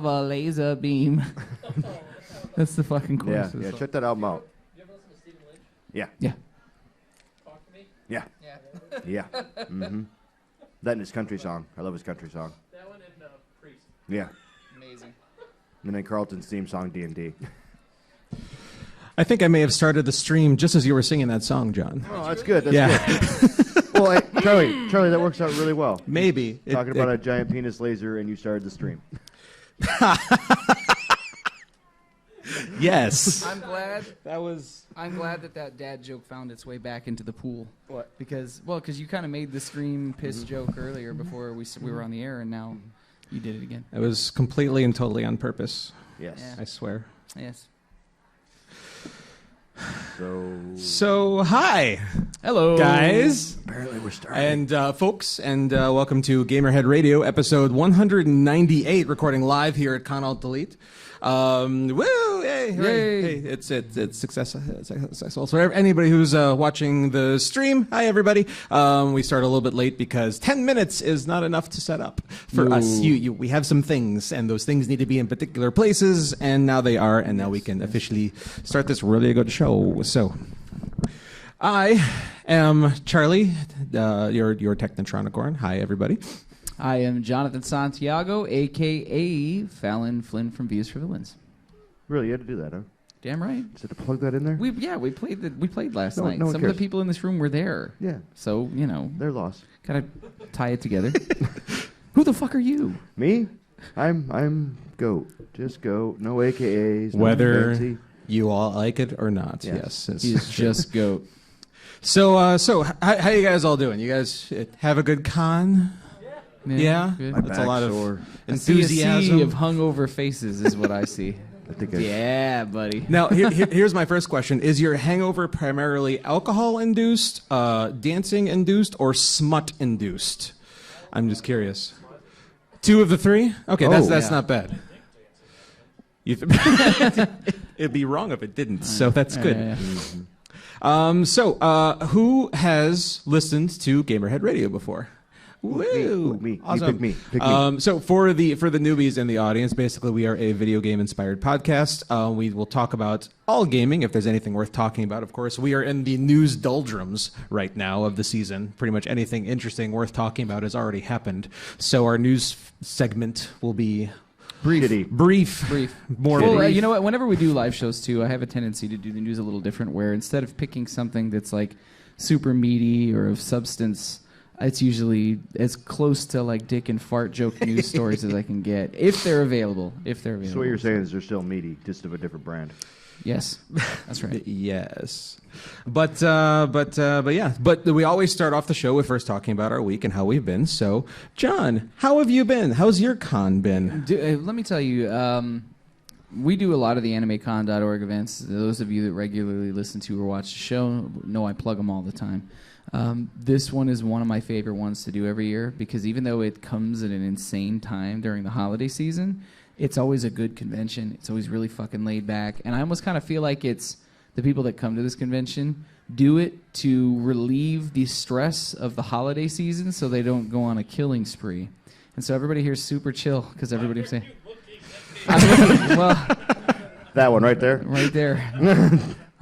a laser beam. That's the fucking chorus. Yeah, check that album out. You ever listen to Stephen Lynch? Yeah. Yeah. Talk to Me? Yeah. Yeah. Mm-hmm. That and his country song. I love his country song. That one and Priest. Yeah. Amazing. And then Carlton's theme song, D&D. I think I may have started the stream just as you were singing that song, John. Oh, that's good. That's Yeah. good. Well, Charlie, that works out really well. Maybe. Talking about a giant penis laser, and you started the stream. Yes. I'm glad That was... I'm glad that dad joke found its way back into the pool. What? Because you kind of made the scream piss joke earlier before we were on the air, and now you did it again. It was completely and totally on purpose. Yes. Yeah. I swear. Yes. So, hi, Hello, guys. Apparently we're starting. And folks, and welcome to Gamerhead Radio, episode 198, recording live here at Con+Alt+Delete. Woo! Yay! Hooray. Hey, it's successful. So anybody who's watching the stream, hi everybody. We start a little bit late because 10 minutes is not enough to set up for us. We have some things, and those things need to be in particular places, and now they are, and now we can officially start this really good show. So, I am Charlie, your Technotronicorn. Hi everybody. I am Jonathan Santiago, a.k.a. Fallon Flynn from Views for Villains. Really, you had to do that, huh? Damn right. Just had to plug that in there? We played last night. No one Some cares. of the people in this room were there. Yeah. So, They're lost. gotta tie it together. Who the fuck are you? Me? I'm Goat. Just Goat. No AKAs. No Whether fancy. you all like it or not, Yes. yes. He's just Goat. So how you guys all doing? You guys have a good con? Yeah? Good. My That's a lot back's of sore. enthusiasm. A sea of hungover faces is what I see. I think Yeah, buddy. Now, here's my first question. Is your hangover primarily alcohol-induced, dancing-induced, or smut-induced? I'm just curious. 2 of the 3? Okay, that's yeah. not bad. It'd be wrong if it didn't, so that's good. Yeah. Who has listened to Gamerhead Radio before? Woo! Me. Awesome. You pick me. So for the newbies in the audience, basically we are a video game inspired podcast. We will talk about all gaming if there's anything worth talking about. Of course, we are in the news doldrums right now of the season. Pretty much anything interesting worth talking about has already happened. So our news segment will be Brief. brief. More Well, brief. you know what? Whenever we do live shows too, I have a tendency to do the news a little different. Where instead of picking something that's like super meaty or of substance, it's usually as close to like dick and fart joke news stories as I can get, if they're available. So what you're saying is they're still meaty, just of a different brand. Yes, that's right. Yes, but yeah. But we always start off the show with first talking about our week and how we've been. So, John, how have you been? How's your con been? Let me tell you, we do a lot of the AnimeCon.org events. Those of you that regularly listen to or watch the show know I plug them all the time. This one is one of my favorite ones to do every year because even though it comes at an insane time during the holiday season, it's always a good convention. It's always really fucking laid back. And I almost kind of feel like it's the people that come to this convention do it to relieve the stress of the holiday season so they don't go on a killing spree. And so everybody here is super chill because everybody's saying... well, That one right there. right there.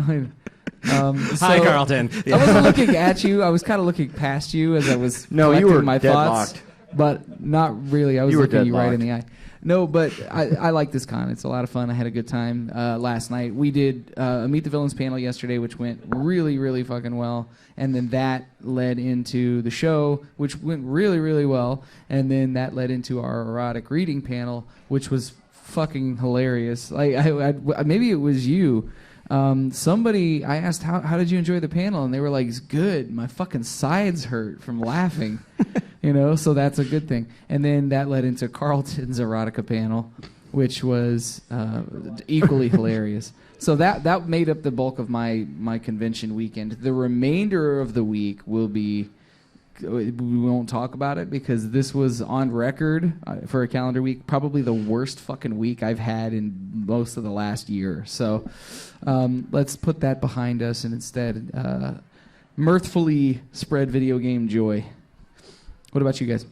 Hi, Carlton. I wasn't looking at you. I was kind of looking past you as I was No, you collecting were my thoughts. deadlocked. But not really. I was You were looking you right in the eye. deadlocked. No, but I like this con. It's a lot of fun. I had a good time last night. We did a Meet the Villains panel yesterday, which went really, really fucking well. And then that led into the show, which went really, really well. And then that led into our erotic reading panel, which was fucking hilarious. Like maybe it was you. Somebody, I asked, how did you enjoy the panel? And they were like, it's good. My fucking sides hurt from laughing. So that's a good thing. And then that led into Carlton's erotica panel, which was equally hilarious. So that made up the bulk of my convention weekend. The remainder of the week will be, we won't talk about it because this was on record for a calendar week, probably the worst fucking week I've had in most of the last year. So let's put that behind us and instead mirthfully spread video game joy. What about you guys?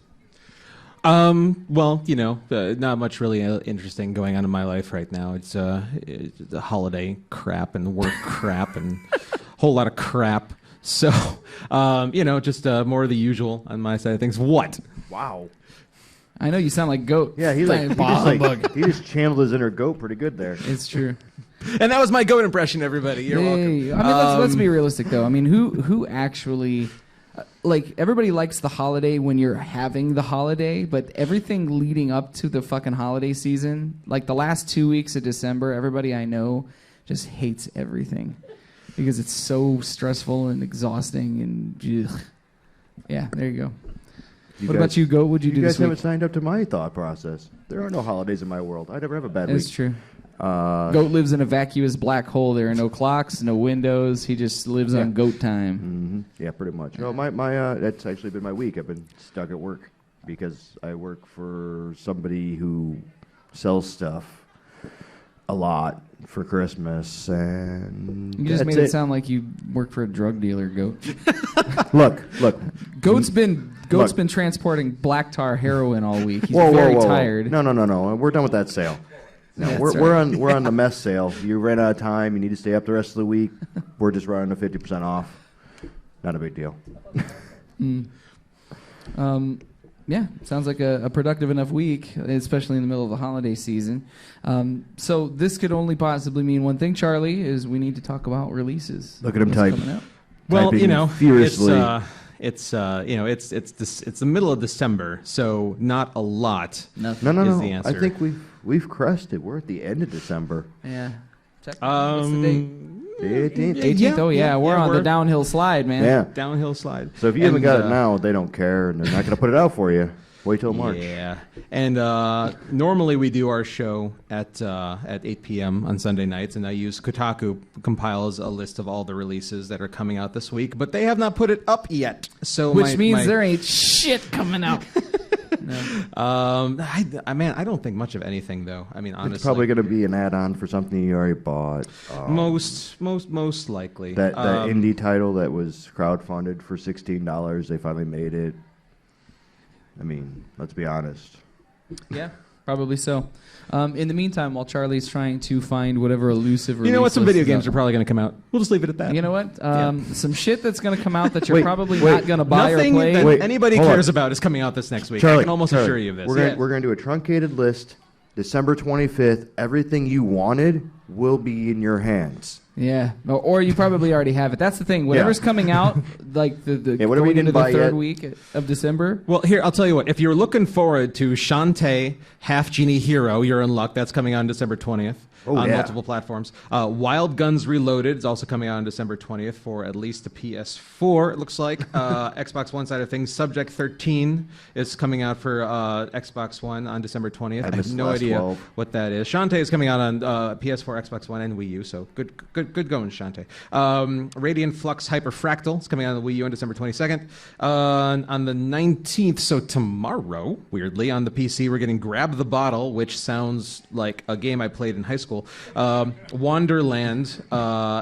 Well, not much really interesting going on in my life right now. It's the holiday crap and work crap and a whole lot of crap. So, just more of the usual on my side of things. What? Wow. I know you sound like goat. Yeah, he just channeled his inner goat pretty good there. It's true. And that was my goat impression, everybody. You're welcome. I mean, let's be realistic, though. I mean, who actually... everybody likes the holiday when you're having the holiday, but everything leading up to the fucking holiday season, like the last 2 weeks of December, everybody I know just hates everything because it's so stressful and exhausting and ugh. Yeah, there you go. What about you, Goat? What'd you do this week? You guys haven't signed up to my thought process. There are no holidays in my world. I never have a bad week. That's true. Goat lives in a vacuous black hole. There are no clocks, no windows. He just lives on goat time. Mm-hmm. Yeah, pretty much. No, my that's actually been my week. I've been stuck at work because I work for somebody who sells stuff a lot for Christmas, and you just made it sound like you work for a drug dealer, Goat. Look. Goat's been transporting black tar heroin all week. He's very tired. No. We're done with that sale. No, we're on the mess sale. You ran out of time. You need to stay up the rest of the week. We're just running a 50% off. Not a big deal. Yeah, sounds like a productive enough week, especially in the middle of the holiday season. So this could only possibly mean one thing, Charlie, is we need to talk about releases. Look at him type. Well, furiously. It's the middle of December, so not a lot. Nothing. No. Is the answer. I think we've crested. We're at the end of December. Yeah. What's the date? The 18th. 18th. Oh yeah, we're on the downhill slide, man. Yeah. Downhill slide. So if you haven't got it now, they don't care, and they're not going to put it out for you. Wait till March. Yeah. And normally we do our show at 8 p.m. on Sunday nights, and I use Kotaku compiles a list of all the releases that are coming out this week, but they have not put it up yet. So which means there ain't shit coming out. No. I don't think much of anything though. I mean, honestly, it's probably going to be an add-on for something you already bought. Most likely. That indie title that was crowdfunded for $16, they finally made it. I mean, let's be honest. Yeah, probably so. In the meantime, while Charlie's trying to find whatever elusive release, you know what? Some video games are probably going to come out. We'll just leave it at that. You know what? Some shit that's going to come out that you're probably not going to buy or Nothing play. that anybody cares about is coming out this next week. Charlie, I can almost assure you of this. We're going to do a truncated list. December 25th. Everything you wanted will be in your hands. Yeah, or you probably already have it. That's the thing. Whatever's coming out, like the whatever going into the third yet. week of December. Well, here, I'll tell you what. If you're looking forward to Shantae Half Genie Hero, you're in luck. That's coming out on December 20th on multiple platforms. Wild Guns Reloaded is also coming out on December 20th for at least the PS4, it looks like. Xbox One side of things, Subject 13 is coming out for Xbox One on December 20th. I have no idea what that is. Shantae is coming out on PS4, Xbox One, and Wii U, so good going, Shantae. Radiant Flux Hyperfractal is coming out on the Wii U on December 22nd. On the 19th, so tomorrow, weirdly, on the PC, we're getting Grab the Bottle, which sounds like a game I played in high school. Wanderland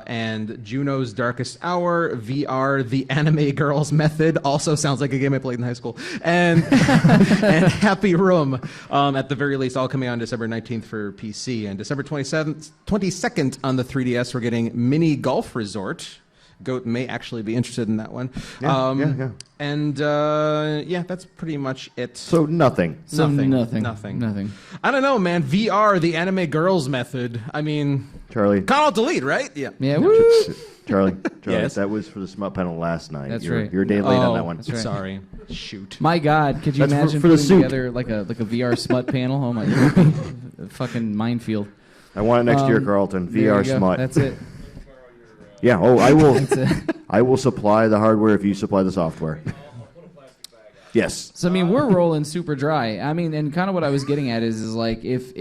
and Juno's Darkest Hour, VR, The Anime Girls Method, also sounds like a game I played in high school, and and Happy Room, at the very least, all coming out on December 19th for PC. And December 22nd on the 3DS, we're getting Mini Golf Resort. Goat may actually be interested in that one. Yeah. And that's pretty much it. So nothing. Nothing. I don't know, man. VR, the anime girls method. I mean, Charlie. Con+Alt+Delete, right? Yeah. Yeah. Woo! Charlie, Yes? That was for the smut panel last night. That's you're, right. You're a day late on that one. That's right. Sorry. Shoot. My God, could you That's imagine for the putting soup. together like a VR smut panel? Oh my God, fucking minefield. I want it next year, Carlton. There VR you go. smut. That's it. Yeah. Oh, I will. That's it. I will supply the hardware if you supply the software. Yes. So I mean, we're rolling super dry. I mean, and kind of what I was getting at is like if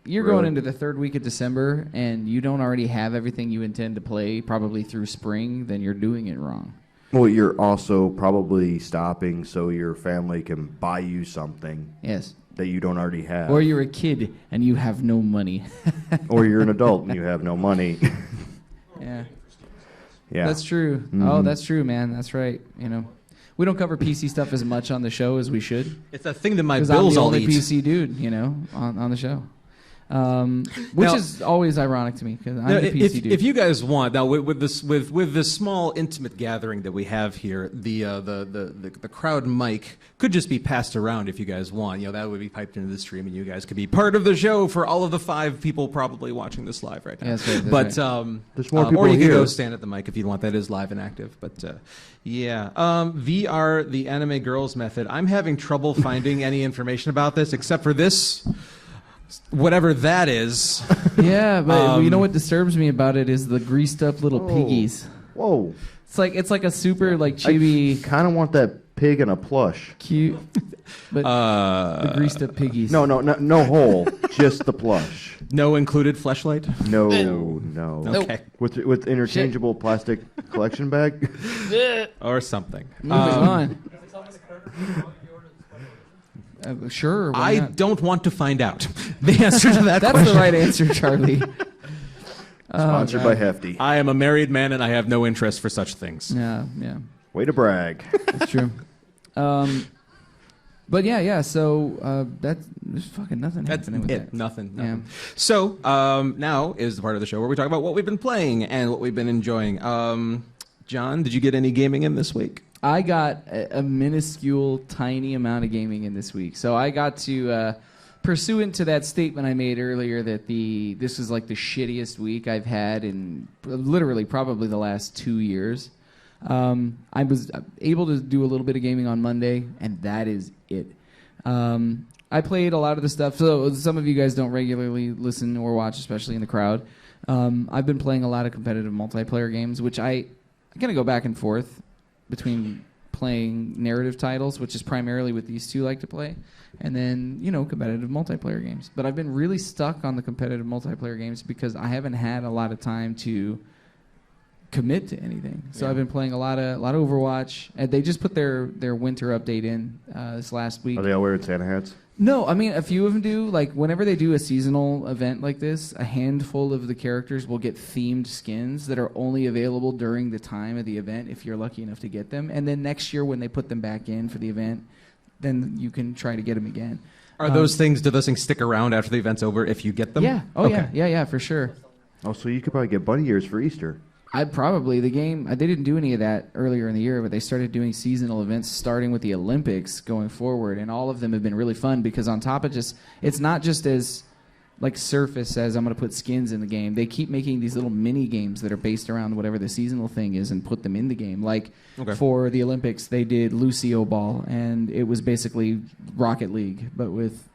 you're going into the third week of December and you don't already have everything you intend to play probably through spring, then you're doing it wrong. Well, you're also probably stopping so your family can buy you something. Yes. That you don't already have. Or you're a kid and you have no money. Or you're an adult and you have no money. Yeah. Yeah. That's true. Mm-hmm. Oh, that's true, man. That's right. You know. we don't cover PC stuff as much on the show as we should. It's a thing that my Because I'm bills the all only eat. PC dude, on the show. Which Now- is always ironic to me because I'm Now, the PC dude. if you guys want now with this small intimate gathering that we have here, the crowd mic could just be passed around if you guys want. That would be piped into the stream, and you guys could be part of the show for all of the 5 people probably watching this live right now. Yeah, that's right, that's but right. There's more people or you here. could go stand at the mic if you want. That is live and active. But VR, the anime girls method. I'm having trouble finding any information about this except for this. Whatever that is. Yeah, but you know what disturbs me about it is the greased up little Oh. piggies. Whoa. It's like a super chibi I kind of want that pig in a plush. cute, but the greased up piggies. No hole. Just the plush. No included fleshlight? No. Okay. With interchangeable plastic collection bag. Or something. Moving on. It's on the cover. You order the special. Sure. Why I not? don't want to find out the answer to that That's question. the right answer, Charlie. Sponsored by Hefty. I am a married man and I have no interest for such things. Yeah, Way to brag. that's true. But yeah. So there's fucking nothing That's happening with it. that. Nothing. Yeah. So now is the part of the show where we talk about what we've been playing and what we've been enjoying. John, did you get any gaming in this week? I got a minuscule, tiny amount of gaming in this week. So I got to, pursuant to that statement I made earlier that this is like the shittiest week I've had in literally probably the last 2 years. I was able to do a little bit of gaming on Monday, and that is it. I played a lot of the stuff. So some of you guys don't regularly listen or watch, especially in the crowd. I've been playing a lot of competitive multiplayer games, which I kind of go back and forth between playing narrative titles, which is primarily what these two like to play, and then, competitive multiplayer games. But I've been really stuck on the competitive multiplayer games because I haven't had a lot of time to commit to anything. So I've been playing a lot of Overwatch. And they just put their winter update in this last week. Are they all wearing Santa hats? No, I mean, a few of them do. Like, whenever they do a seasonal event like this, a handful of the characters will get themed skins that are only available during the time of the event if you're lucky enough to get them. And then next year when they put them back in for the event, then you can try to get them again. Do those things stick around after the event's over if you get them? Yeah. Oh, Okay. yeah, for sure. Oh, so you could probably get bunny ears for Easter. The game, they didn't do any of that earlier in the year, but they started doing seasonal events starting with the Olympics going forward, and all of them have been really fun because on top of it's not just as surface as I'm going to put skins in the game. They keep making these little mini games that are based around whatever the seasonal thing is and put them in the game. For the Olympics, they did Lucio Ball, and it was basically Rocket League, but with,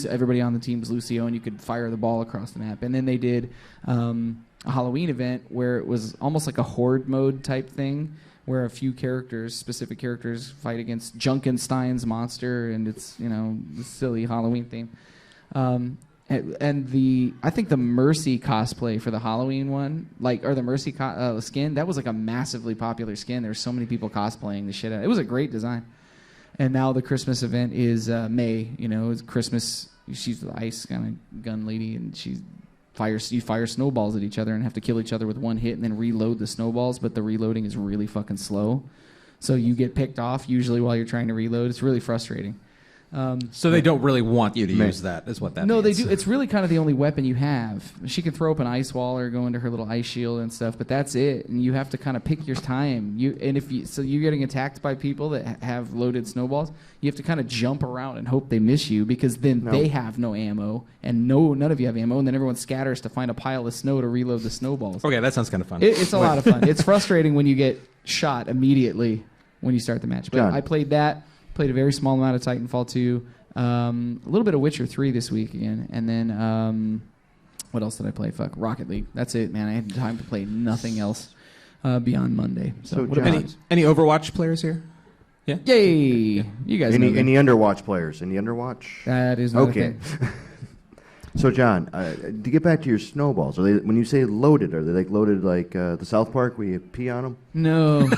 everybody on the team was Lucio, and you could fire the ball across the map. And then they did a Halloween event where it was almost like a horde mode type thing, where a few specific characters, fight against Junkenstein's monster, and it's the silly Halloween theme. And I think the Mercy cosplay for the Halloween one, or the Mercy skin, that was like a massively popular skin. There were so many people cosplaying the shit out. It was a great design. And now the Christmas event is May. It's Christmas. She's the ice kind of gun lady, and you fire snowballs at each other and have to kill each other with one hit and then reload the snowballs, but the reloading is really fucking slow. So you get picked off usually while you're trying to reload. It's really frustrating. So they don't really want you to use that, is what that No, means. they do. It's really kind of the only weapon you have. She can throw up an ice wall or go into her little ice shield and stuff, but that's it. And you have to kind of pick your time. So you're getting attacked by people that have loaded snowballs, you have to kind of jump around and hope they miss you because then they have no ammo and none of you have ammo, and then everyone scatters to find a pile of snow to reload the snowballs. Okay, that sounds kind of fun. It's a lot of fun. It's frustrating when you get shot immediately when you start the match. But John. I played that. Played a very small amount of Titanfall 2. A little bit of Witcher 3 this week again. And then, what else did I play? Rocket League. That's it, man. I had time to play nothing else beyond Monday. So what John, about any Overwatch players here? Yeah? Yay! You guys know me. Any Underwatch players? Any Underwatch? That is not Okay. a thing. So, John, to get back to your snowballs, when you say loaded, are they loaded like the South Park where you pee on them? No.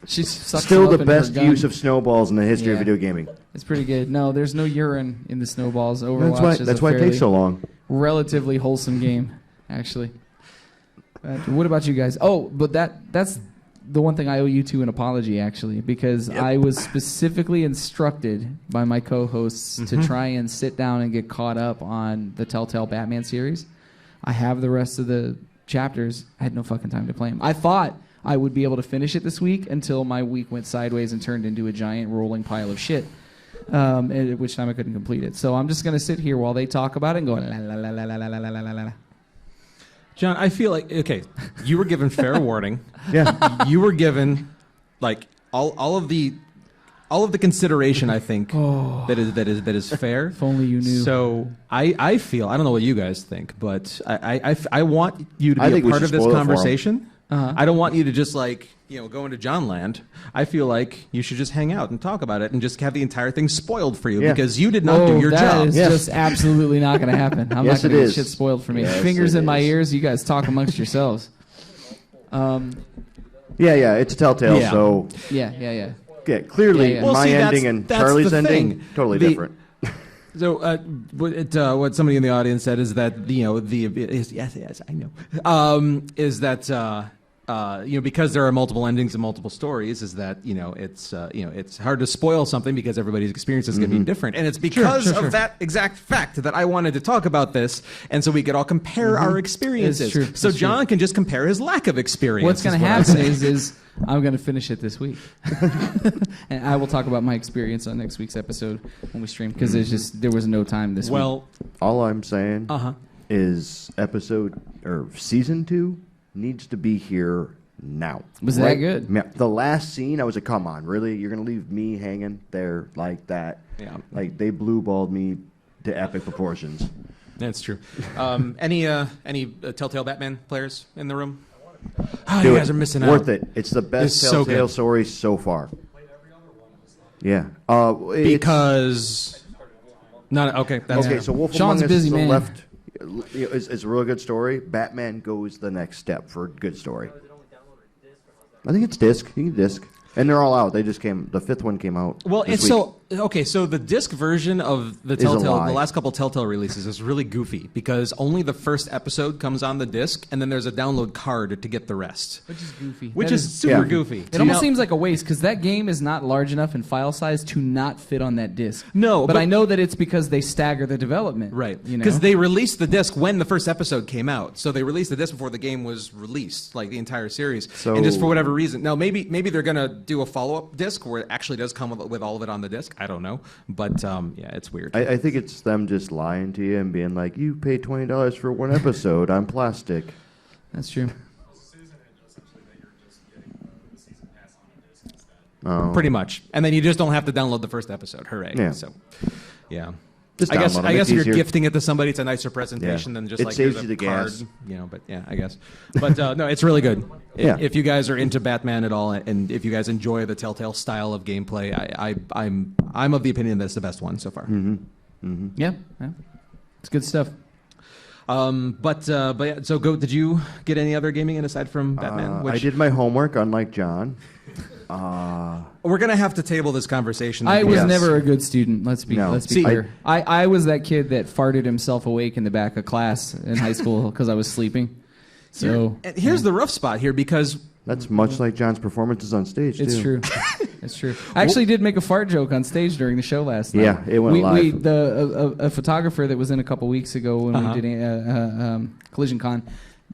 She sucks Still them up the in her best gun. use of snowballs in the history of Yeah. video gaming. It's pretty good. No, there's no urine in the snowballs. Overwatch is That's a why it fairly takes so long. relatively wholesome game, actually. What about you guys? Oh, but that's the one thing I owe you two an apology, actually, because I was specifically instructed by my co-hosts to try and sit down and get caught up on the Telltale Batman series. I have the rest of the chapters. I had no fucking time to play them. I thought I would be able to finish it this week until my week went sideways and turned into a giant rolling pile of shit. At which time I couldn't complete it. So I'm just going to sit here while they talk about it and go la la la la la la la la la. John, I feel like, okay, you were given fair warning. Yeah. You were given like all of the consideration, I think, that is fair. If only you knew. So I feel, I don't know what you guys think, but I want you to I be a think we part of should this spoil it for 'em. conversation. I don't want you to just like, go into John land. I feel like you should just hang out and talk about it and just have the entire thing spoiled for you because you did not do your job. That is just absolutely not going to happen. I'm Yes, not it going to get is. shit spoiled for me. Yes, Fingers it in my is. ears. You guys talk amongst yourselves. Yeah, it's a Telltale, Yeah. so Yeah. clearly Yeah, yeah. Well, my see, ending and that's Charlie's the ending thing. totally The- different. So what somebody in the audience said is that yes I know is that because there are multiple endings and multiple stories is that it's hard to spoil something because everybody's experience is going to be different, and it's because of that exact fact that I wanted to talk about this, and so we could all compare our experiences. It's true. So It's John can just compare his lack of experience. What's going is to what I'm happen saying. is I'm going to finish it this week. And I will talk about my experience on next week's episode when we stream because there was no time this week. well, All I'm saying uh-huh. is season 2 needs to be here now. Was that good? Yeah. The last scene, I was like, come on, really? You're going to leave me hanging there like that? Yeah. Like, they blue-balled me to epic proportions. That's true. Any Telltale Batman players in the room? Oh, Do you it. guys are missing out. Worth it. It's the best It's so Telltale good. story so far. Yeah. Because not okay. That's Okay, so Wolf Sean's Among Us busy is the man. left. It's a really good story. Batman goes the next step for a good story. I think it's disc. You can disc. And they're all out. They just came. The 5th one came out. Well, this it's week. so the disc version of the a Telltale, lie. the last couple Telltale releases is really goofy because only the first episode comes on the disc, and then there's a download card to get the rest, Which is goofy. which That is super yeah. goofy. It almost seems like a waste because that game is not large enough in file size to not fit on that disc. No, but but- I know that it's because they stagger the development. Right, You know? because they released the disc when the first episode came out, so they released the disc before the game was released, like the entire series. So- and just for whatever reason, now maybe they're gonna do a follow-up disc where it actually does come with all of it on the disc. I don't know, but yeah, it's weird. I think it's them just lying to you and being like, "You paid $20 for one episode on plastic." That's true. Oh. Pretty much, and then you just don't have to download the first episode. Hooray! Yeah. So, yeah. Just I guess download 'em. I guess It's if you're easier. gifting it to somebody, it's a nicer presentation Yeah. than just It like saves here's you a the card, gas. But yeah, I guess. But no, it's really good. Yeah. If you guys are into Batman at all, and if you guys enjoy the Telltale style of gameplay, I'm of the opinion that's the best one so far. Yeah. It's good stuff. But yeah. So did you get any other gaming in aside from Batman? I did my homework, unlike John. We're gonna have to table this conversation. I was Yes. never a good student. Let's be See, clear. I was that kid that farted himself awake in the back of class in high school because I was sleeping. So And here's the rough spot here because That's much like John's performances on stage, it's too. true. It's true. I actually did make a fart joke on stage during the show last night. Yeah, it went live. A photographer that was in a couple weeks ago when we did Collision Con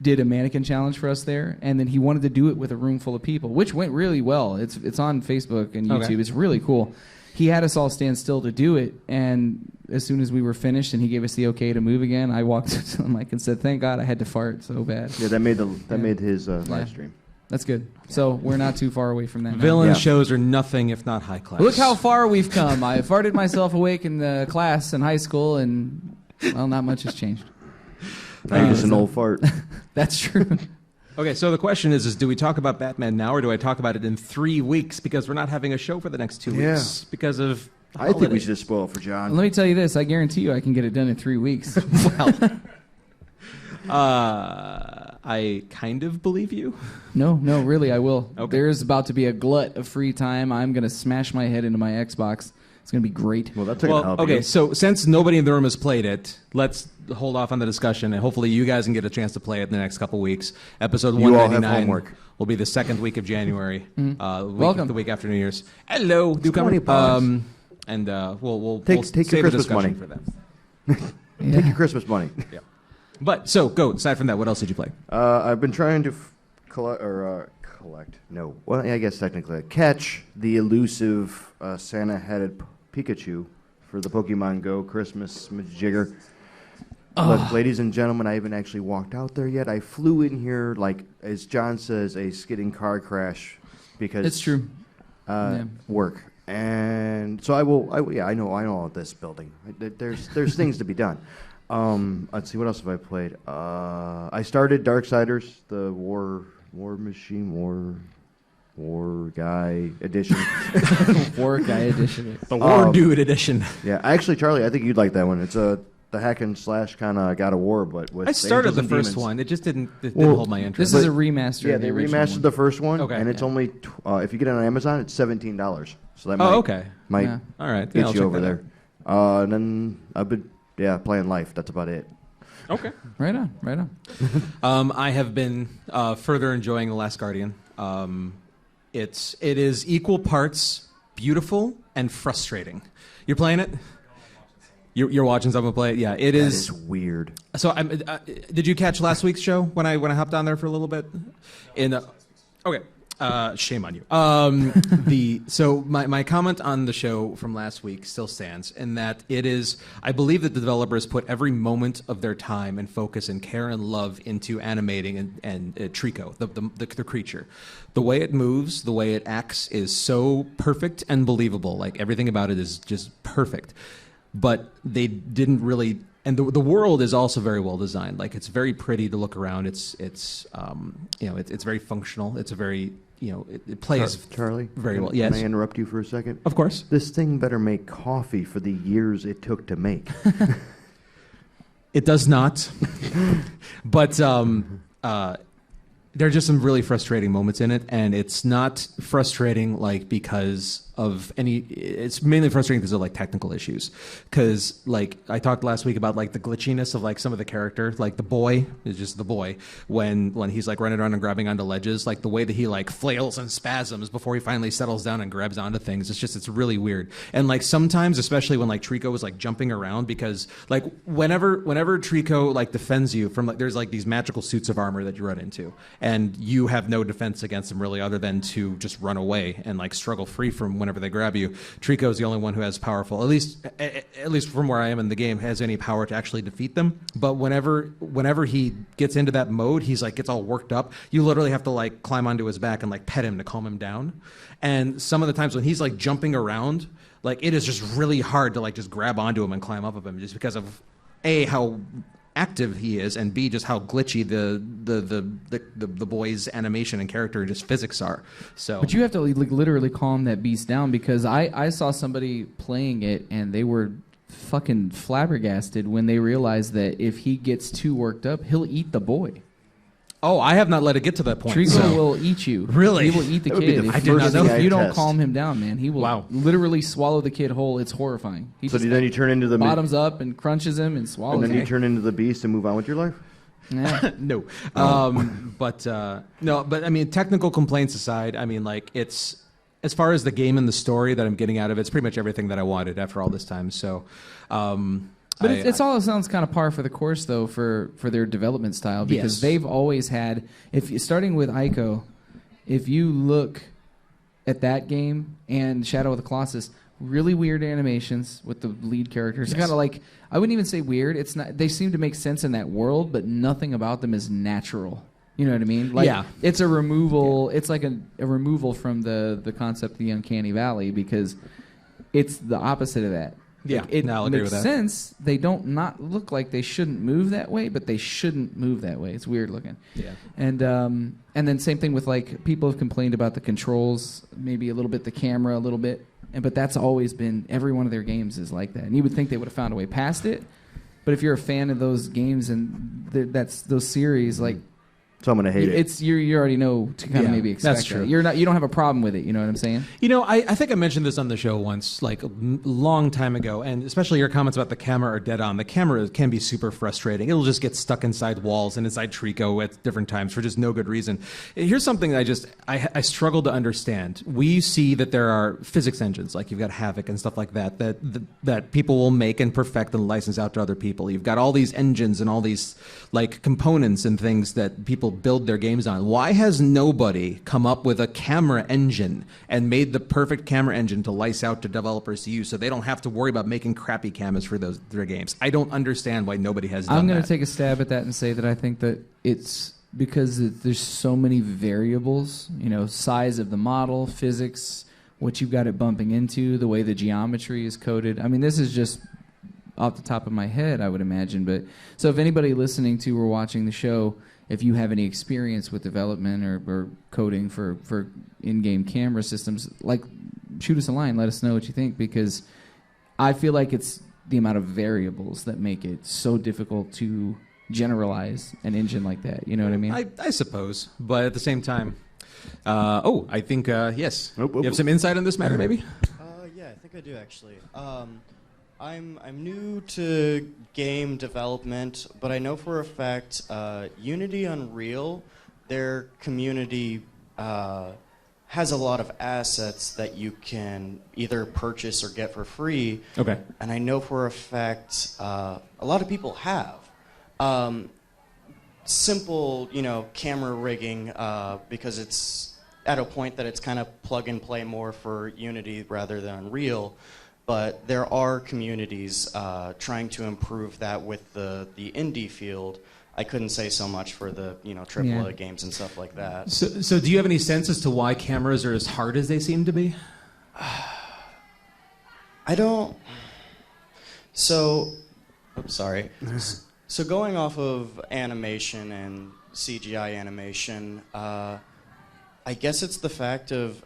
did a mannequin challenge for us there, and then he wanted to do it with a room full of people, which went really well. It's on Facebook and YouTube. Okay. It's really cool. He had us all stand still to do it, and as soon as we were finished and he gave us the okay to move again, I walked to the mic and said, "Thank God I had to fart so bad." Yeah, that made his live stream. That's good. So we're not too far away from that. now. villain Yeah. shows are nothing if not high class. Look how far we've come. I farted myself awake in the class in high school, and well, not much has changed. I guess an old fart. That's true. Okay, so the question is do we talk about Batman now or do I talk about it in 3 weeks because we're not having a show for the next 2 Yeah. weeks because of I think we holiday. should just spoil it for John. Let me tell you this. I guarantee you I can get it done in 3 weeks. I kind of believe you. No, really, I will. Okay. There's about to be a glut of free time. I'm going to smash my head into my Xbox. It's It's going to be great. Well, that's going to help okay, you. so since nobody in the room has played it, let's hold off on the discussion, and hopefully you guys can get a chance to play it in the next couple weeks. Episode You all have 199 homework. will be the second week of January. Welcome. The week after New Year's. Hello, newcomer. 20 bucks. And we'll Take we'll your save the Christmas discussion money. for that. Take your Christmas money. Yeah. But so go. Aside from that, what else did you play? I've been trying to collect. No, well, I guess technically catch the elusive Santa-headed Pikachu for the Pokemon Go Christmas jigger. Look, ladies and gentlemen, I haven't actually walked out there yet. I flew in here like, as John says, a skidding car crash because It's true. work. And so I know all of this building. There's things to be done. Let's see, what else have I played? I started Darksiders, the War Guy edition. War Guy Edition. The War Dude edition. Yeah, actually, Charlie, I think you'd like that one. It's the hack and slash kind of God of War, but with I started angels the and first demons. one. It just didn't Well, hold my interest. This is a remaster. Yeah, of the they original remastered one. the first one, Okay. and it's Yeah. only if you get it on Amazon, it's $17. So that might, okay. might Yeah. All right. get I'll you check over that there. And then I've been playing Life. That's about it. out. Okay. Right on. I have been further enjoying The Last Guardian. It is equal parts beautiful and frustrating. You're playing it? You're watching someone play it? Yeah, it That is. is weird. So, did you catch last week's show when I hopped on there for a little bit? Okay. Shame on you. So my comment on the show from last week still stands in that it is. I believe that the developers put every moment of their time and focus and care and love into animating and Trico, the creature. The way it moves, the way it acts is so perfect and believable. Like everything about it is just perfect. But they didn't really. And the world is also very well designed. Like it's very pretty to look around. It's very functional. It's a very it plays Charlie, very well. Yes, Can I interrupt you for a second? of course. This thing better make coffee for the years it took to make. It does not. But there are just some really frustrating moments in it, and it's not frustrating like because of any. It's mainly frustrating because of like technical issues. Because like I talked last week about like the glitchiness of like some of the character, like the boy is just the boy when he's like running around and grabbing onto ledges, like the way that he like flails and spasms before he finally settles down and grabs onto things. It's really weird. And like sometimes, especially when like Trico is like jumping around, because like whenever Trico like defends you from like there's like these magical suits of armor that you run into. And you have no defense against them really other than to just run away and like struggle free from whenever they grab you. Trico is the only one who has powerful, at least from where I am in the game, has any power to actually defeat them. But whenever he gets into that mode, he's like gets all worked up. You literally have to like climb onto his back and like pet him to calm him down. And some of the times when he's like jumping around, like it is just really hard to like just grab onto him and climb up of him just because of how active he is, and B, just how glitchy the boy's animation and character and just physics are. So, But you have to like, literally calm that beast down because I saw somebody playing it and they were fucking flabbergasted when they realized that if he gets too worked up, he'll eat the boy. I have not let it get to that point. Trico so. will eat you. Really? He will eat the That would be kid. the If first thing if I'd you don't test. calm him down, man, he will Wow. literally swallow the kid whole. It's horrifying. He So just then you turn into the bottoms up and crunches him and swallows and then him. you turn into the beast and move on with your life. Yeah. No. But I mean, technical complaints aside, I mean, like it's as far as the game and the story that I'm getting out of it, it's pretty much everything that I wanted after all this time. So. But it's all sounds kind of par for the course, though, for their development style, because Yes. they've always had. Starting with Ico, if you look at that game and Shadow of the Colossus, really weird animations with the lead characters. Yes. Kind of like, I wouldn't even say weird. It's not. They seem to make sense in that world, but nothing about them is natural. You know what I mean? Like, Yeah. It's a removal. It's like a removal from the concept of the uncanny valley, because it's the opposite of that. Yeah, it no, I'll agree makes with that. sense. They don't not look like they shouldn't move that way, but they shouldn't move that way. It's weird looking. Yeah. And then same thing with like people have complained about the controls, maybe a little bit the camera, a little bit, but that's always been every one of their games is like that. And you would think they would have found a way past it, but if you're a fan of those games and that's those series, like So I'm gonna hate it. It's you already know to kind of maybe expect that's true. that. You don't have a problem with it. You know what I'm saying? You know, I think I mentioned this on the show once, like a long time ago, and especially your comments about the camera are dead on. The camera can be super frustrating. It'll just get stuck inside walls and inside Trico at different times for just no good reason. Here's something that I struggle to understand. We see that there are physics engines, like you've got Havoc and stuff like that people will make and perfect and license out to other people. You've got all these engines and all these like components and things that people build their games on. Why has nobody come up with a camera engine and made the perfect camera engine to license out to developers to use so they don't have to worry about making crappy cameras for their games? I don't understand why nobody has done that. I'm going to take a stab at that and say that I think that it's because there's so many variables, size of the model, physics, what you've got it bumping into, the way the geometry is coded. I mean, this is just off the top of my head, I would imagine. But so if anybody listening to or watching the show, if you have any experience with development or coding for in-game camera systems, like shoot us a line, let us know what you think, because I feel like it's the amount of variables that make it so difficult to generalize an engine like that. You know what I mean? I suppose, but at the same time, I think yes. Oh, You have some insight on this matter, maybe? Yeah, I think I do actually. I'm new to game development, but I know for a fact Unity Unreal, their community has a lot of assets that you can either purchase or get for free. Okay. And I know for a fact a lot of people have. Simple, camera rigging because it's at a point that it's kind of plug and play more for Unity rather than Unreal. But there are communities trying to improve that with the indie field. I couldn't say so much for the AAA games and stuff like that. So do you have any sense as to why cameras are as hard as they seem to be? I don't. So, oops, sorry. So going off of animation and CGI animation, I guess it's the fact of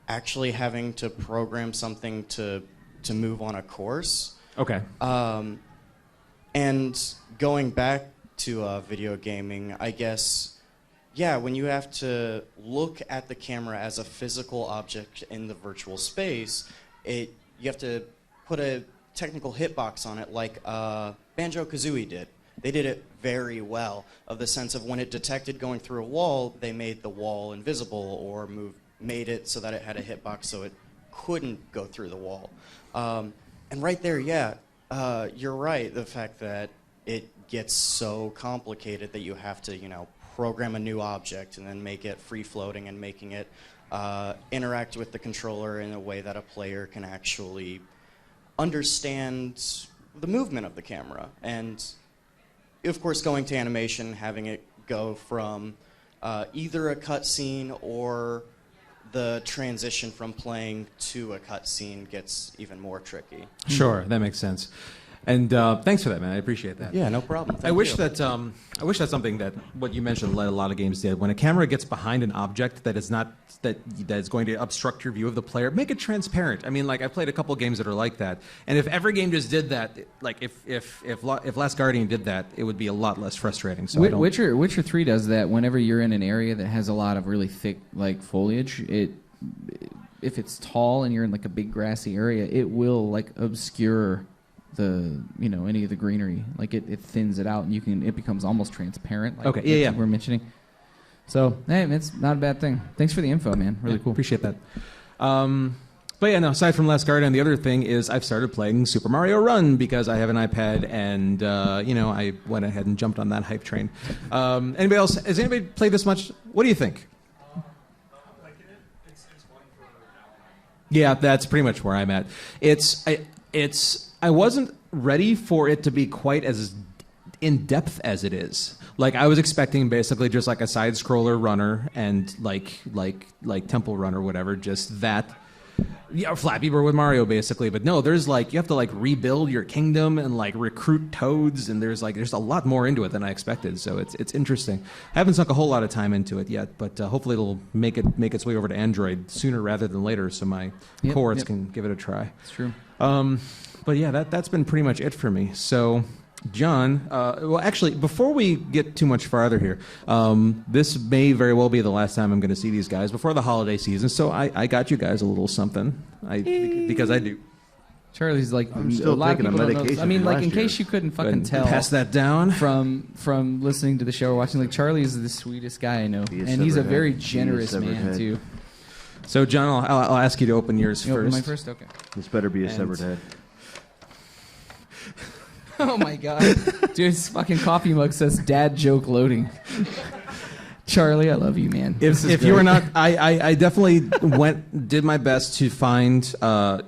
actually having to program something to move on a course. Okay. And going back to video gaming, I guess, when you have to look at the camera as a physical object in the virtual space, you have to put a technical hitbox on it like Banjo-Kazooie did. They did it very well, of the sense of when it detected going through a wall, they made the wall invisible or made it so that it had a hitbox so it couldn't go through the wall. And right there, you're right. The fact that it gets so complicated that you have to, program a new object and then make it free-floating and making it interact with the controller in a way that a player can actually understand the movement of the camera. And, of course, going to animation, having it go from either a cutscene or the transition from playing to a cutscene gets even more tricky. Sure, that makes sense. And thanks for that, man. I appreciate that. Yeah, no problem. I wish that's something that what you mentioned a lot of games did. When a camera gets behind an object that is not that is going to obstruct your view of the player, make it transparent. I mean, like I've played a couple games that are like that, and if every game just did that, like if Last Guardian did that, it would be a lot less frustrating. So Witcher 3 does that. Whenever you're in an area that has a lot of really thick like foliage, if it's tall and you're in like a big grassy area, it will like obscure any of the greenery, like it thins it out, and it becomes almost transparent. Like we're mentioning. So hey, it's not a bad thing. Thanks for the info, man. Really cool. Appreciate that. But yeah, no. Aside from Last Guardian, the other thing is I've started playing Super Mario Run because I have an iPad, and I went ahead and jumped on that hype train. Anybody else? Has anybody played this much? What do you think? Yeah, that's pretty much where I'm at. I wasn't ready for it to be quite as in-depth as it is. Like, I was expecting basically just like a side-scroller runner and like Temple Run or whatever, just that. Yeah, Flappy Bird with Mario, basically. But no, there's like, you have to like rebuild your kingdom and like recruit toads, and there's a lot more into it than I expected. So it's interesting. I haven't sunk a whole lot of time into it yet, but hopefully it'll make its way over to Android sooner rather than later, so my cohorts can give it a try. It's true. But yeah, that's been pretty much it for me. So John, well, actually, before we get too much farther here, this may very well be the last time I'm going to see these guys before the holiday season. So I got you guys a little something, because I do. Charlie's like, I'm still a lot of taking a people don't know medication this. I mean, from like, last in year. case you couldn't Go fucking ahead and tell pass that down. from listening to the show or watching, like, Charlie is the sweetest guy I know, He is and he's a severed very head. generous He is severed man head. too. So, John, I'll ask you to open yours You first. open mine first, okay. This better be a And- severed head. Oh my god, dude, his fucking coffee mug says "Dad joke loading." Charlie, I love you, man. This is If you great. were not, I definitely did my best to find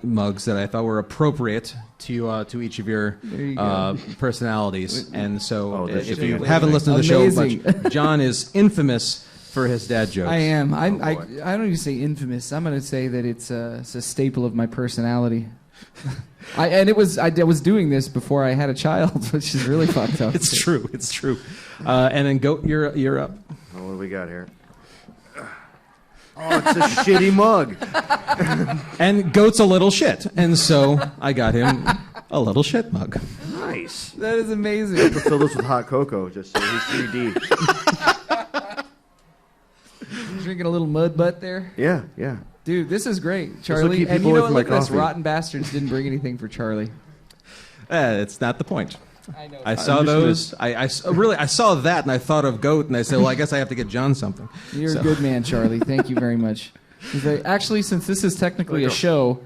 mugs that I thought were appropriate to each of your There you go. Oh, personalities. And so, that should if be you amazing. haven't listened to the show Amazing. much, John is infamous for his dad jokes. I am. I boy. don't even say infamous. I'm going to say that it's a staple of my personality. I was doing this before I had a child, which is really fucked up. It's true. It's true. And then Goat, you're up. Oh, what do we got here? Oh, it's a shitty mug. And Goat's a little shit, and so I got him a little shit mug. Nice. That is amazing. To fill this with hot cocoa, just so he's 3D. Drinking a little mud butt there. Yeah, yeah. Dude, this is great, will Charlie. keep And people you away know, from my look at this. coffee. Rotten bastards didn't bring anything for Charlie. It's not the point. I know. I saw those. I saw that, and I thought of Goat, and I said, well, I guess I have to get John something. You're So- a good man, Charlie. Thank you very much. Actually, since this is technically a show,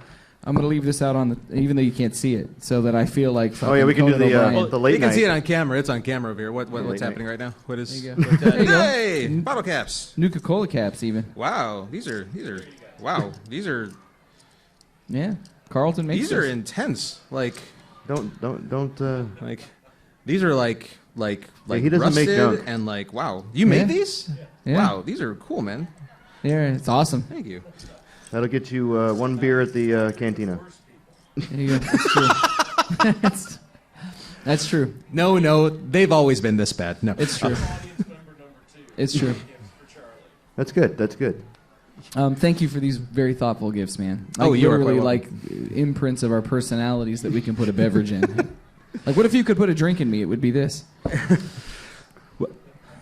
I'm going to leave this out on the, even though you can't see it, so that I feel like. Oh, yeah, we can do fucking the, Conan O'Brien. the late you can night. see it on camera. It's on camera over here. What's late happening night. right now? What is? There you go. There you go. Hey, bottle caps. Nuka-Cola caps, even. Wow, wow, these are Yeah, Carlton makes these are this. intense. Like Don't. these are like he doesn't make rusted junk. and like wow. You made Yeah. these? Yeah. Wow, these are cool, man. Yeah, it's awesome. Thank you. That'll get you one beer at the cantina. There you go. That's true. That's true. No, they've always been this bad. No, It's true. It's true. That's good. That's good. Thank you for these very thoughtful gifts, man. Like, Oh, you are literally quite like imprints of our personalities that we can put a beverage in. Like, what if you could put a drink in me? It would be this.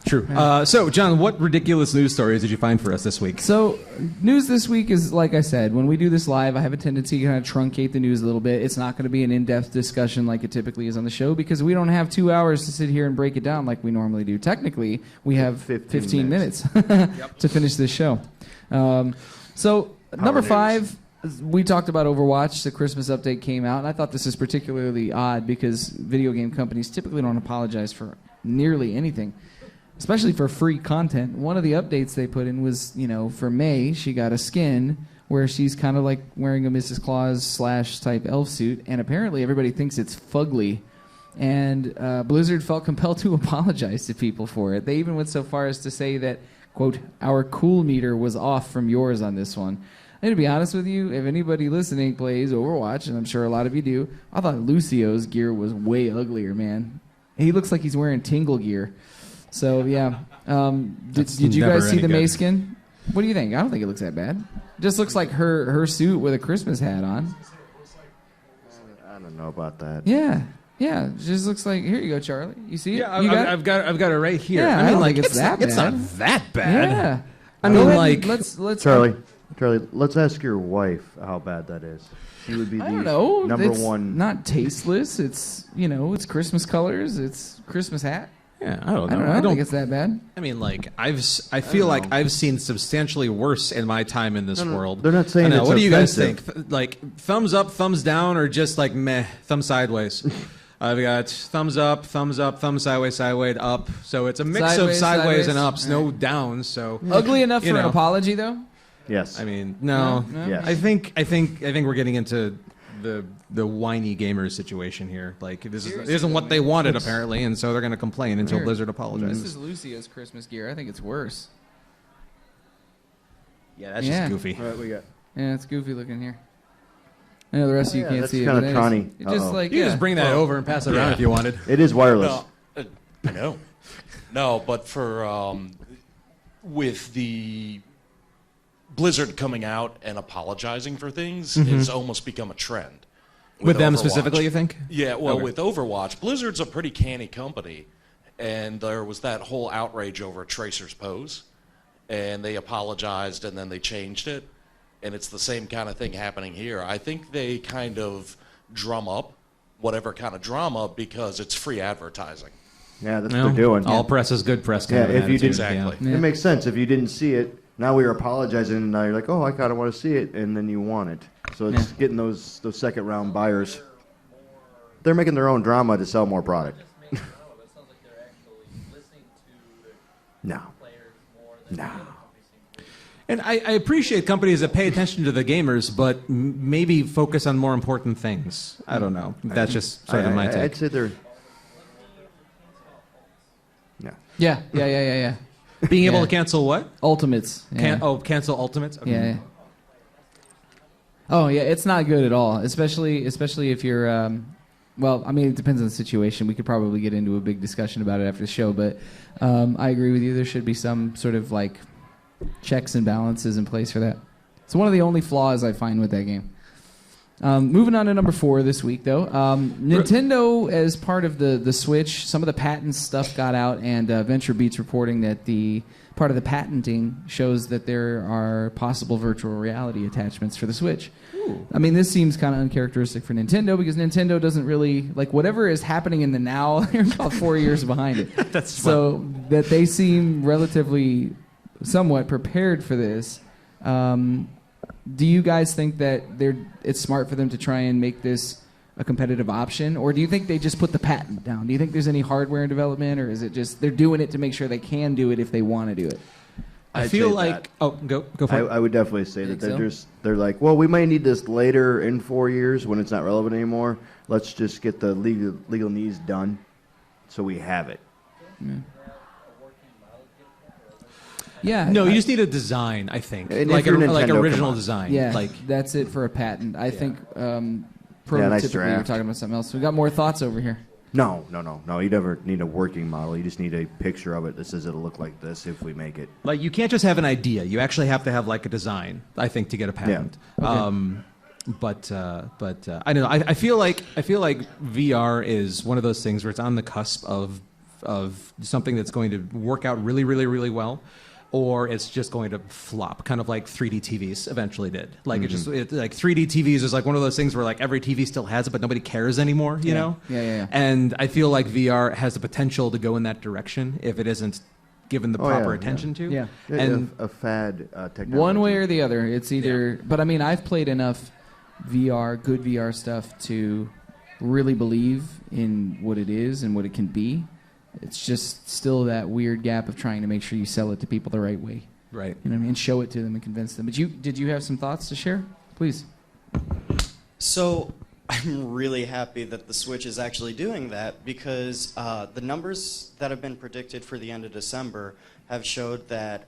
True. So, John, what ridiculous news stories did you find for us this week? So, news this week is, like I said, when we do this live, I have a tendency to kind of truncate the news a little bit. It's not going to be an in-depth discussion like it typically is on the show because we don't have 2 hours to sit here and break it down like we normally do. Technically, we have 15 minutes to finish this show. So, number news. 5, we talked about Overwatch. The Christmas update came out, and I thought this is particularly odd because video game companies typically don't apologize for nearly anything, especially for free content. One of the updates they put in was, for May, she got a skin where she's kind of like wearing a Mrs. Claus / type elf suit, and apparently everybody thinks it's fugly. And Blizzard felt compelled to apologize to people for it. They even went so far as to say that, quote, our cool meter was off from yours on this one. And to be honest with you, if anybody listening plays Overwatch, and I'm sure a lot of you do, I thought Lucio's gear was way uglier, man. He looks like he's wearing Tingle gear. So, yeah. Did you never guys see any the May good. skin? What do you think? I don't think it looks that bad. Just looks like her suit with a Christmas hat on. I don't know about that. Yeah. Yeah. It just looks like, here you go, Charlie. You see it? Yeah, You got it? I've got it right here. Yeah, I don't think it's that It's not bad. that bad. Yeah. I Go mean, ahead like, and let's Charlie, let's ask your wife how bad that is. She would be the I don't know. number It's one. not tasteless. It's it's Christmas colors. It's Christmas hat. yeah, I don't I know. don't know. I don't think it's that bad. I mean, like I feel like know. I've seen substantially worse in my time in this No, world. they're not saying I know. it's What do you guys offensive. think? Like thumbs up, thumbs down, or just like meh, thumb sideways? I've got thumbs up, thumb sideways, sideways, up. So it's a mix of Sideways, sideways sideways. and ups, no downs. So Ugly enough You for an know. apology, though. Yes. I mean, no. No? Yes. I think we're getting into the whiny gamers situation here. Like this isn't what they wanted apparently, and so they're going to complain until Here. Blizzard This apologizes. is Lucio's Christmas gear. I think it's worse. Yeah, that's Yeah. just goofy. All right, we got. Yeah, it's goofy looking here. I know the rest of you yeah, can't that's see it. kinda but tronny. it's just Uh-oh. like You just bring that over and pass it around if you wanted. It is wireless. No, I know. No, but for with the Blizzard coming out and apologizing for things, it's almost become a trend. With them Overwatch. specifically, you think? Yeah, well, Okay. with Overwatch, Blizzard's a pretty canny company, and there was that whole outrage over Tracer's pose, and they apologized, and then they changed it, and it's the same kind of thing happening here. I think they kind of drum up whatever kind of drama because it's free advertising. Yeah, that's No, what they're doing. all press is good press. Kind Yeah, of an if you attitude, did- Exactly. Yeah. It makes sense. If you didn't see it, now we're apologizing, and now you're like, oh, I kind of want to see it, and then you want it. So it's Yeah. getting those second round buyers. They're making their own drama to sell more product. Just making drama, but it sounds like they're actually listening to the No. players more than the No. other companies seem to. And I appreciate companies that pay attention to the gamers, but maybe focus on more important things. I don't know. That's just sort of my I'd take. say they're. Yeah. Yeah. Being able Yeah. to cancel what? Ultimates. Yeah. Cancel Ultimates? Okay. Yeah. Oh yeah, it's not good at all. Especially if you're. Well, I mean, it depends on the situation. We could probably get into a big discussion about it after the show, but I agree with you. There should be some sort of like checks and balances in place for that. It's one of the only flaws I find with that game. Moving on to number 4 this week, though. Nintendo, as part of the Switch, some of the patent stuff got out, and VentureBeat's reporting that the part of the patenting shows that there are possible virtual reality attachments for the Switch. I mean, this seems kind of uncharacteristic for Nintendo because Nintendo doesn't really, like, whatever is happening in the now, they're about 4 years behind it. That's so that they seem relatively somewhat prepared for this. Do you guys think that it's smart for them to try and make this a competitive option, or do you think they just put the patent down? Do you think there's any hardware in development, or is it just they're doing it to make sure they can do it if they want to do it? I I'd feel say like... that. Oh, go for it. I would definitely say that Think so? they're like, well, we might need this later in 4 years when it's not relevant anymore. Let's just get the legal needs done so we have it. Yeah. No, you just need a design, I think. And Like if you're like Nintendo, original come on. design. Yeah, Like, that's it for a patent. I think nice prototypically you're draft. talking about something else. We got more thoughts over here. No. You never need a working model. You just need a picture of it that says it'll look like this if we make it. like you can't just have an idea. You actually have to have like a design, I think, to get a patent. But I don't know. I feel like VR is one of those things where it's on the cusp of something that's going to work out really, really, really well, or it's just going to flop, kind of like 3D TVs eventually did. Like like 3D TVs is like one of those things where like every TV still has it, but nobody cares anymore. You know? Yeah. And I feel like VR has the potential to go in that direction if it isn't given the proper attention to. Yeah. And a fad technology. One way or the other. It's either. But I mean, I've played enough good VR stuff to really believe in what it is and what it can be. It's just still that weird gap of trying to make sure you sell it to people the right way. right. You know what I mean? And show it to them and convince them. But did you have some thoughts to share? Please. So I'm really happy that the Switch is actually doing that because the numbers that have been predicted for the end of December have showed that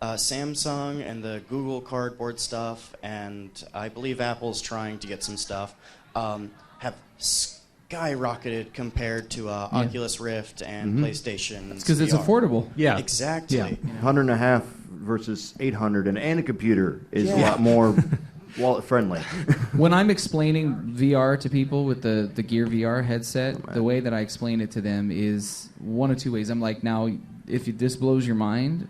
Samsung and the Google Cardboard stuff, and I believe Apple's trying to get some stuff, have skyrocketed compared to Oculus Rift and PlayStation. Because it's VR. affordable. Yeah. Exactly. Yeah. 100.5 versus 800, and a computer is a Yeah. lot more wallet friendly. When I'm explaining VR to people with the Gear VR headset, the way that I explain it to them is one of two ways. I'm like, now, if this blows your mind,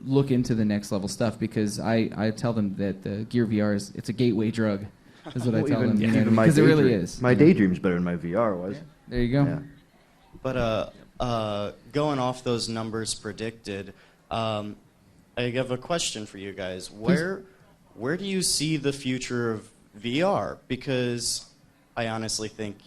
look into the next level stuff, because I tell them that the Gear VR it's a gateway drug. Is what I tell them. You know what I mean? my Because it really daydream- is. My you know? daydream's better than my VR was. There you go. Yeah. But going off those numbers predicted, I have a question for you guys. Where do you see the future of VR? Because I honestly think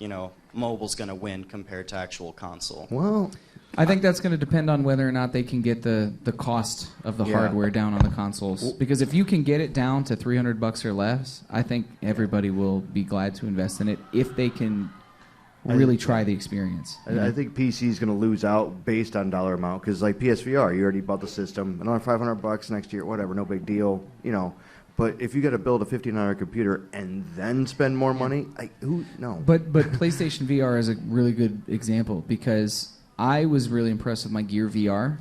mobile's going to win compared to actual console. Well, I think that's going to depend on whether or not they can get the cost of the Yeah. hardware down on the consoles. Because if you can get it down to $300 or less, I think everybody will be glad to invest in it if they can really try the experience. I think PC is going to lose out based on dollar amount because, like PSVR, you already bought the system. Another $500 next year, whatever, no big deal, But if you got to build a $1,500 computer and then spend more money, no. But PlayStation VR is a really good example because I was really impressed with my Gear VR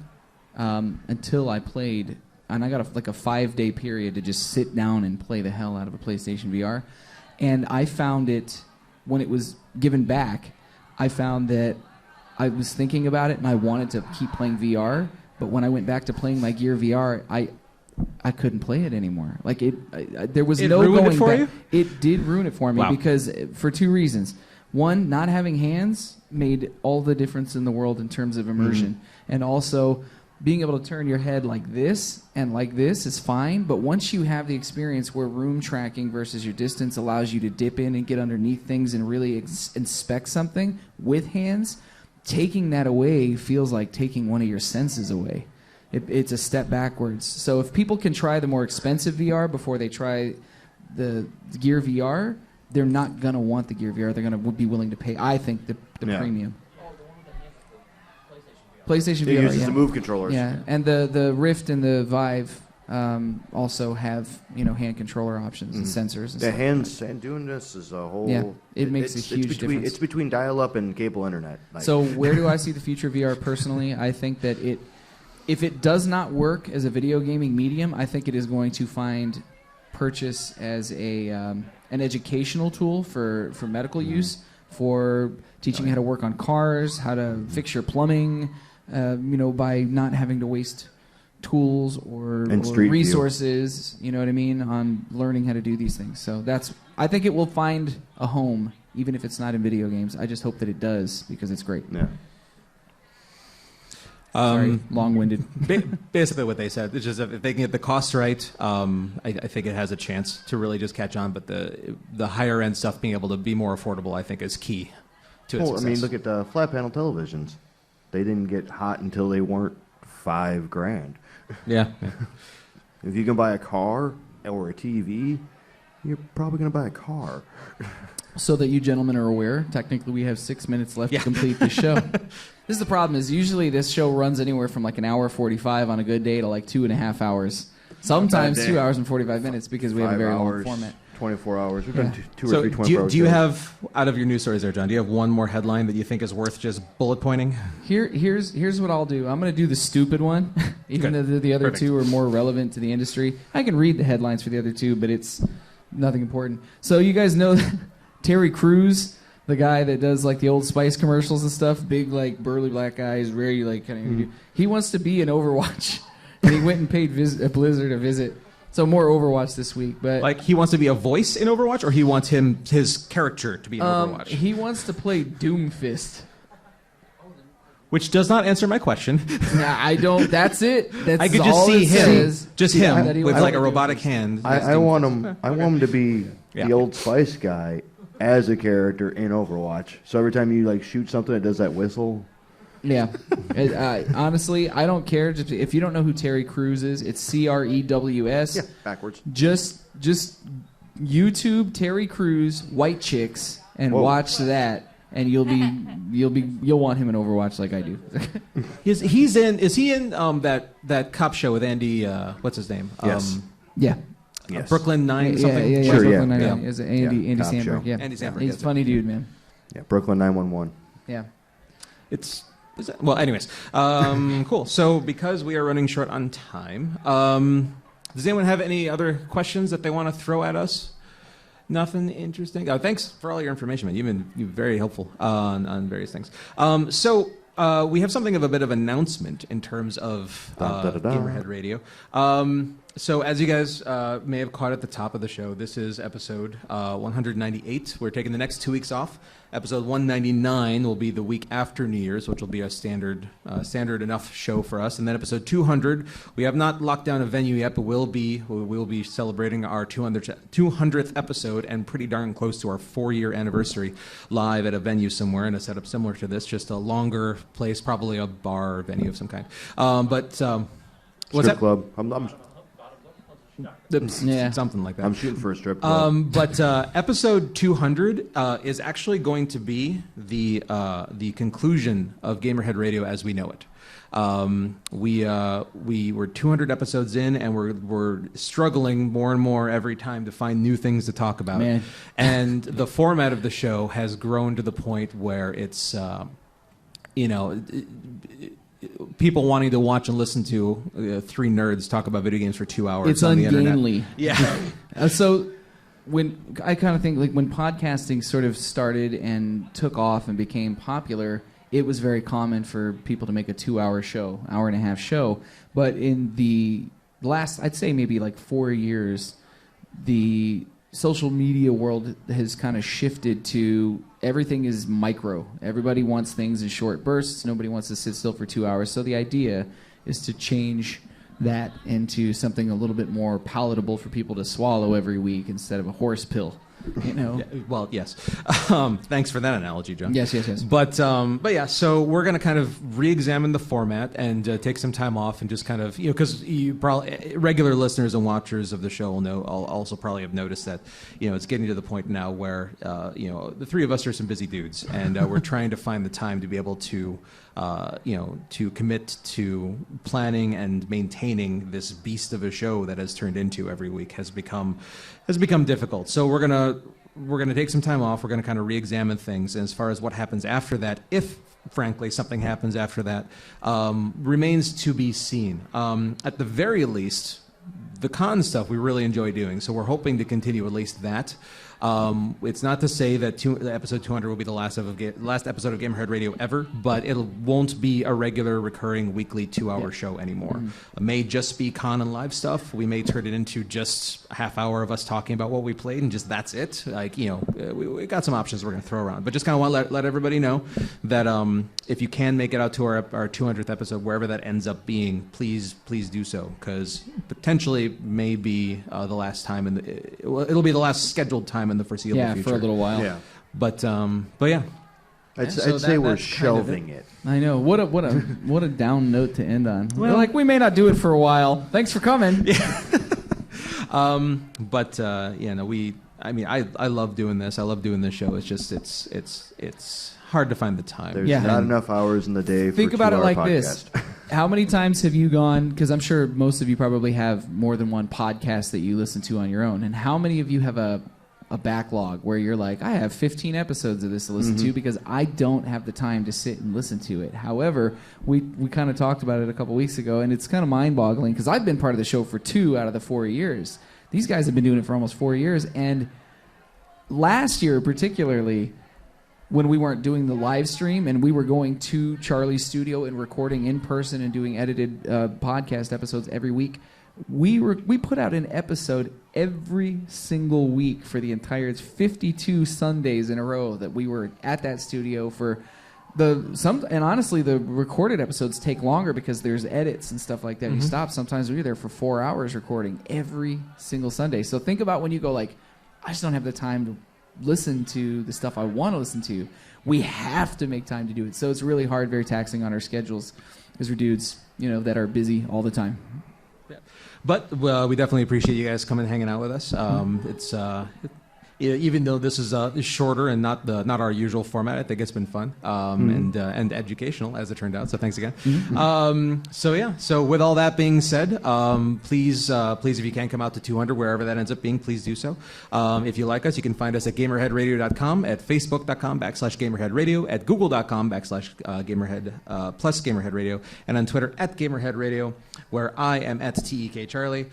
until I played, and I got a 5-day period to just sit down and play the hell out of a PlayStation VR. And I found it, when it was given back, I found that I was thinking about it and I wanted to keep playing VR, but when I went back to playing my Gear VR, I couldn't play it anymore. Like there was no ruined going it for back. you? It did ruin it for me Wow. because for two reasons. One, not having hands made all the difference in the world in terms of immersion, and also being able to turn your head like this and like this is fine, but once you have the experience where room tracking versus your distance allows you to dip in and get underneath things and really inspect something with hands, taking that away feels like taking one of your senses away. It's a step backwards. So if people can try the more expensive VR before they try the Gear VR, they're not going to want the Gear VR. They're going to be willing to pay, I think, the premium. PlayStation It VR, uses the Move controllers. Yeah, and the Rift and the Vive also have hand controller options and sensors. And The stuff. hands doing this is a whole. Yeah, it makes a huge between, difference. It's between dial-up and cable internet. So where do I see the future of VR personally? I think that if it does not work as a video gaming medium, I think it is going to find purchase as an educational tool for medical use, for teaching how to work on cars, how to fix your plumbing, by not having to waste tools or Street View. resources, you know what I mean, on learning how to do these things. So I think it will find a home, even if it's not in video games. I just hope that it does, because it's great. Yeah. Sorry, long-winded. Basically what they said, it's just if they can get the costs right, I think it has a chance to really just catch on. But the higher end stuff being able to be more affordable, I think, is key to its Well, I success. mean, look at the flat panel televisions. They didn't get hot until they weren't $5,000. Yeah. If you can buy a car or a TV, you're probably going to buy a car. So that you gentlemen are aware, technically we have 6 minutes left to complete the show. This is the problem, is usually this show runs anywhere from like an hour 45 on a good day to like 2.5 hours. Sometimes day. 2 hours and 45 minutes because we have a 5 very long hours, format. 24 hours. We've Yeah. done two or So three do 24 hours. you have, out of your news stories there, John, do you have one more headline that you think is worth just bullet pointing? Here's what I'll do. I'm going to do the stupid one, even though the other Perfect. two are more relevant to the industry. I can read the headlines for the other two, but it's nothing important. So you guys know Terry Crews, the guy that does like the Old Spice commercials and stuff, big like burly black guy, is very like kind of. He wants to be in Overwatch, and he went and paid Blizzard a visit. So more Overwatch this week, but Like he wants to be a voice in Overwatch, or he wants his character to be in Overwatch? he wants to play Doomfist. Which does not answer my question. Nah, I don't. That's it. That's I could just all see it him, says. just Yeah, him that he with wants like to a do robotic Doomfist. hand. I want him. I want him to be Yeah. the Old Spice guy as a character in Overwatch. So every time you like shoot something, it does that whistle. Yeah. Honestly, I don't care. Just, if you don't know who Terry Crews is, it's Crews. Yeah, backwards. Just YouTube Terry Crews White Chicks and Whoa. watch that, and you'll want him in Overwatch like I do. Is he in that cop show with Andy? What's his name? Yes. Yeah. Yes. Brooklyn Nine something. Yeah. Sure, Brooklyn yeah. Nine-Nine. Yeah. Is it Andy Yeah, cop Samberg? show. Yeah. Andy Samberg, He's yes. a funny dude, man. Yeah, Brooklyn 911. Yeah. Well, anyways, cool. So because we are running short on time, does anyone have any other questions that they want to throw at us? Nothing interesting. Oh, thanks for all your information, man. You've been very helpful on various things. So we have something of a bit of announcement in terms of Gamerhead Radio. So as you guys may have caught at the top of the show, this is episode 198. We're taking the next 2 weeks off. Episode 199 will be the week after New Year's, which will be a standard enough show for us. And then episode 200, we have not locked down a venue yet, but we'll be celebrating our 200th episode and pretty darn close to our 4-year anniversary live at a venue somewhere in a setup similar to this, just a longer place, probably a bar or venue of some kind. What's Strip that? club. Yeah. Something like that. I'm shooting for a strip club. But episode 200 is actually going to be the conclusion of Gamerhead Radio as we know it. We were 200 episodes in, and we're struggling more and more every time to find new things to talk about. Man. And the format of the show has grown to the point where it's people wanting to watch and listen to three nerds talk about video games for 2 hours. It's on the ungainly. internet. Yeah. So when I kind of think like when podcasting sort of started and took off and became popular, it was very common for people to make a 2-hour show, hour and a half show. But in the last, I'd say maybe like 4 years, the social media world has kind of shifted to everything is micro. Everybody wants things in short bursts. Nobody wants to sit still for 2 hours. So the idea is to change that into something a little bit more palatable for people to swallow every week instead of a horse pill. You know? Yeah, well, yes. Thanks for that analogy, John. Yes. But yeah, so we're going to kind of re-examine the format and take some time off and just kind of, because you probably regular listeners and watchers of the show will know. Also probably have noticed that, it's getting to the point now where, the three of us are some busy dudes, and we're trying to find the time to be able to, to commit to planning and maintaining this beast of a show that has turned into every week has become difficult. So we're gonna take some time off. We're gonna kind of re-examine things, and as far as what happens after that, if frankly something happens after that, remains to be seen. At the very least, the con stuff we really enjoy doing, so we're hoping to continue at least that. It's not to say that episode 200 will be the last episode of Gamerhead Radio ever, but it won't be a regular, recurring, weekly 2-hour show anymore. Mm-hmm. It may just be con and live stuff. We may turn it into just a half hour of us talking about what we played, and just that's it. Like, we got some options we're going to throw around. But just kind of want to let everybody know that if you can make it out to our 200th episode, wherever that ends up being, please do so, because potentially may be the last time, it'll be the last scheduled time in the foreseeable future. Yeah, for a little while. Yeah. But yeah. I'd So say we're that's kind of shelving it. I know. What a down note to end on. Well, like, we may not do it for a while. Thanks for coming. I love doing this. I love doing this show. It's just it's hard to find the time. There's Yeah. not enough hours in the day for Think about it 2-hour like podcast. this. How many times have you gone, because I'm sure most of you probably have more than one podcast that you listen to on your own, and how many of you have a backlog where you're like, I have 15 episodes of this to listen to because I don't have the time to sit and listen to it. However, we kind of talked about it a couple weeks ago, and it's kind of mind-boggling because I've been part of the show for 2 out of the 4 years. These guys have been doing it for almost 4 years, and last year particularly, when we weren't doing the live stream and we were going to Charlie's studio and recording in person and doing edited podcast episodes every week, we put out an episode every single week for the entire, it's 52 Sundays in a row that we were at that studio for and honestly the recorded episodes take longer because there's edits and stuff like that. You stop sometimes, we're there for 4 hours recording every single Sunday. So think about when you go like, I just don't have the time to listen to the stuff I want to listen to. We have to make time to do it. So it's really hard, very taxing on our schedules because we're dudes, that are busy all the time. But we definitely appreciate you guys coming and hanging out with us. It's even though this is shorter and not our usual format, I think it's been fun and educational, as it turned out. So thanks again. So with all that being said, please if you can come out to 200, wherever that ends up being, please do so. If you like us, you can find us at gamerheadradio.com, at facebook.com/gamerheadradio, at google.com/gamerhead plus Gamerhead Radio, and on Twitter at Gamerhead Radio, where I am at TEK Charlie.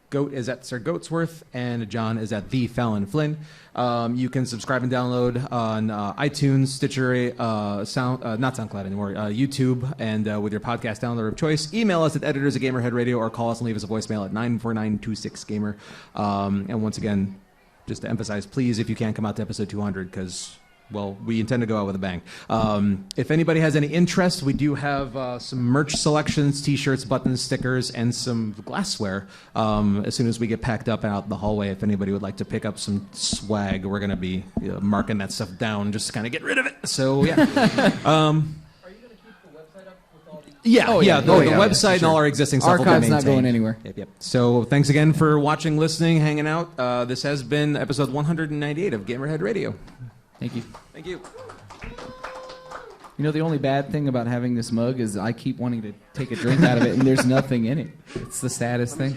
Goat is at Sir Goatsworth, and John is at The Fallon Flynn. You can subscribe and download on iTunes, Stitcher, not SoundCloud anymore, YouTube, and with your podcast downloader of choice. Email us at editors@gamerheadradio, or call us and leave us a voicemail at 94926gamer. And once again, just to emphasize, please, if you can, come out to episode 200, because we intend to go out with a bang. If anybody has any interest, we do have some merch selections, T-shirts, buttons, stickers, and some glassware. As soon as we get packed up and out in the hallway, if anybody would like to pick up some swag, we're going to be marking that stuff down just to kind of get rid of it. So, yeah. Are you going to keep the website up with all the... The website and all our existing stuff Archive's will be not going anywhere. Yep. So thanks again for watching, listening, hanging out. This has been episode 198 of Gamerhead Radio. Thank you. Thank you. The only bad thing about having this mug is I keep wanting to take a drink out of it, and there's nothing in it. It's the saddest thing.